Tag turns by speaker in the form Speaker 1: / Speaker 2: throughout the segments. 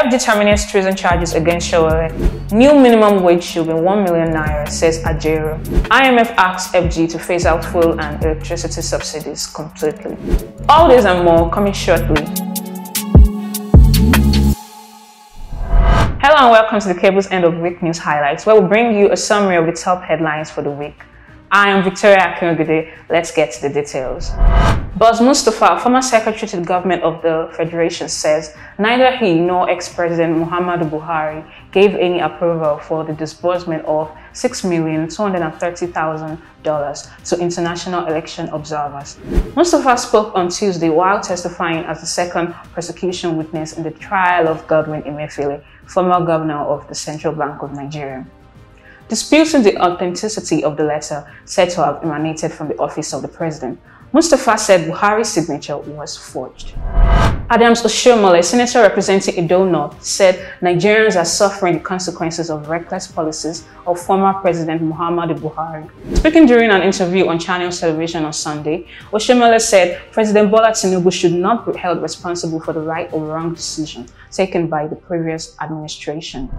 Speaker 1: FD terminates treason charges against Showore. New minimum wage should be 1 million naira, says Ajero. IMF asks FG to phase out fuel and electricity subsidies completely. All this and more coming shortly. Hello and welcome to the cable's end of week news highlights, where we bring you a summary of the top headlines for the week. I am Victoria Akinogide. Let's get to the details. Boss Mustafa, former secretary to the government of the Federation, says neither he nor ex-president Muhammadu Buhari gave any approval for the disbursement of $6,230,000 to international election observers. Mustafa spoke on Tuesday while testifying as the second prosecution witness in the trial of Godwin Emefiele, former governor of the Central Bank of Nigeria. Disputing the authenticity of the letter said to have emanated from the office of the president, Mustafa said Buhari's signature was forged. Adams Oshiomhole, senator representing Edo North, said Nigerians are suffering the consequences of reckless policies of former President Muhammadu Buhari. Speaking during an interview on Channels Television on Sunday, Oshiomhole said President Bola Tinubu should not be held responsible for the right or wrong decision taken by the previous administration.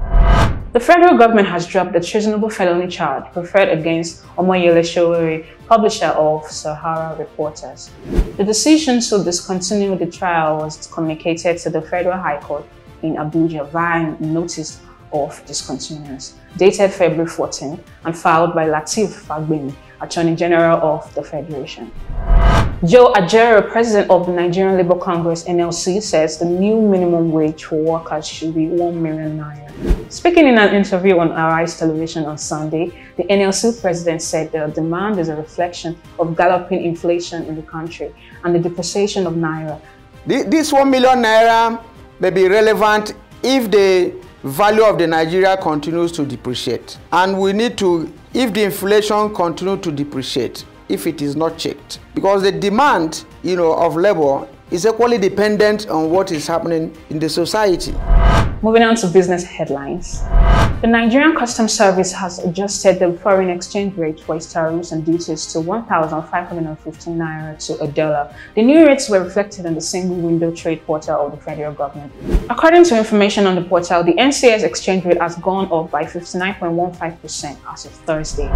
Speaker 1: The federal government has dropped the treasonable felony charge preferred against Omoyele Sowore, publisher of Sahara Reporters. The decision to discontinue the trial was communicated to the Federal High Court in Abuja via notice of discontinuance, dated February 14th and filed by Lateef Fagbemi, Attorney General of the Federation. Joe Ajero, president of the Nigerian Labour Congress (NLC), says the new minimum wage for workers should be 1 million naira. Speaking in an interview on Arise Television on Sunday, the NLC president said the demand is a reflection of galloping inflation in the country and the depreciation of naira.
Speaker 2: This 1 million naira may be relevant if the value of the Nigeria continues to depreciate, and we need to, if the inflation continues to depreciate, if it is not checked, because the demand of labor is equally dependent on what is happening in the society.
Speaker 1: Moving on to business headlines. The Nigerian Customs Service has adjusted the foreign exchange rate for its tariffs and duties to 1,515 naira to a dollar. The new rates were reflected on the single window trade portal of the federal government. According to information on the portal, the NCS exchange rate has gone up by 59.15% as of Thursday.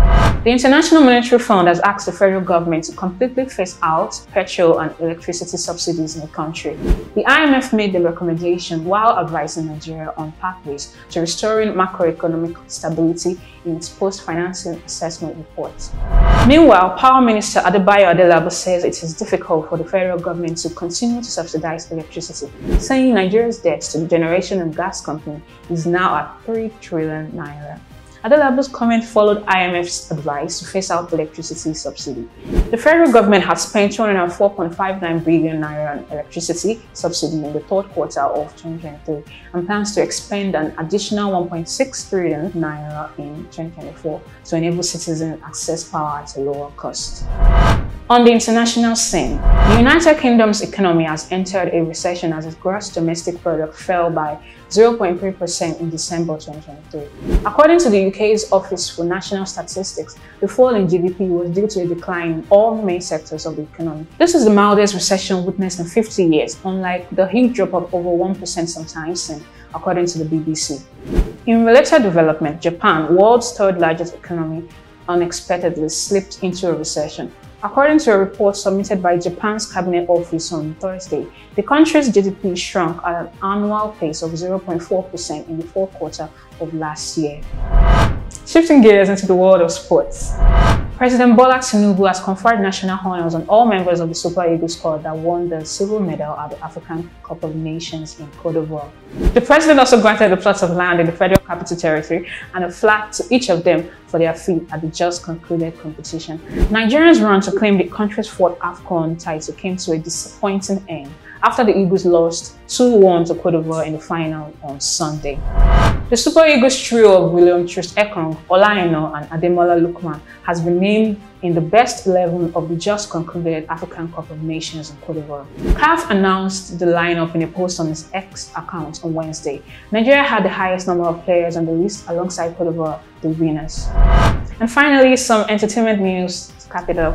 Speaker 1: The International Monetary Fund has asked the federal government to completely phase out petrol and electricity subsidies in the country. The IMF made the recommendation while advising Nigeria on pathways to restoring macroeconomic stability in its post-financing assessment report. Meanwhile, Power Minister Adebayo Adelabo says it is difficult for the federal government to continue to subsidize electricity, saying Nigeria's debt to the generation and gas company is now at 3 trillion naira. Adelabo's comment followed IMF's advice to phase out electricity subsidy. The federal government has spent 204.59 billion naira on electricity subsidy in the third quarter of 2023 and plans to expend an additional 1.6 trillion naira in 2024 to enable citizens access power at a lower cost. On the international scene, the United Kingdom's economy has entered a recession as its gross domestic product fell by 0.3% in December 2023. According to the UK's Office for National Statistics, the fall in GDP was due to a decline in all main sectors of the economy. This is the mildest recession witnessed in 50 years, unlike the huge drop of over 1% sometimes seen, according to the BBC. In related development, Japan, world's third largest economy, unexpectedly slipped into a recession. According to a report submitted by Japan's Cabinet Office on Thursday, the country's GDP shrunk at an annual pace of 0.4% in the fourth quarter of last year. Shifting gears into the world of sports. President Bola Tinubu has conferred national honors on all members of the Super Eagles squad that won the silver medal at the African Cup of Nations in Cote d'Ivoire. The president also granted a plot of land in the Federal Capital Territory and a flag to each of them for their feat at the just concluded competition. Nigeria's run to claim the country's fourth AFCON title came to a disappointing end after the Eagles lost 2-1 to Cote d'Ivoire in the final on Sunday. The Super Eagles trio of William Troost-Ekong, Ola Aina and Ademola Lookman has been named in the best 11 of the just concluded African Cup of Nations in Cote d'Ivoire. CAF announced the lineup in a post on its X account on Wednesday. Nigeria had the highest number of players on the list alongside Cote d'Ivoire, the winners. And finally, some entertainment news to cap it up.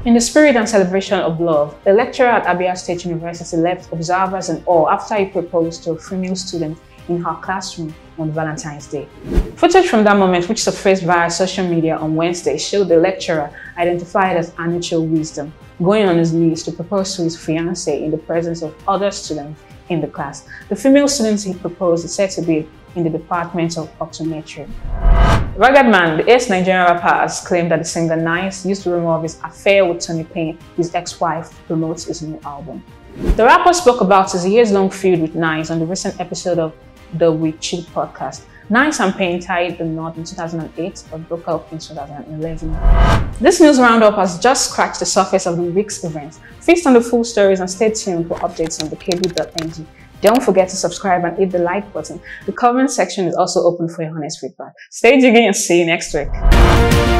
Speaker 1: In the spirit and celebration of love, a lecturer at Abia State University left observers in awe after he proposed to a female student in her classroom on Valentine's Day. Footage from that moment, which surfaced via social media on Wednesday, showed the lecturer, identified as Anucho Wisdom, going on his knees to propose to his fiancée in the presence of other students in the class. The female students he proposed is said to be in the Department of Optometry. Rugged Man, the ex-Nigerian rapper, has claimed that the singer Nice used the rumor of his affair with Tony Payne, his ex-wife, to promote his new album. The rapper spoke about his years-long feud with Nice on the recent episode of the We Chill podcast. Nice and Payne tied the knot in 2008 but broke up in 2011. This news roundup has just scratched the surface of the week's events. Feast on the full stories and stay tuned for updates on thekb.ng. Don't forget to subscribe and hit the like button. The comment section is also open for your honest feedback. Stay digging and see you next week.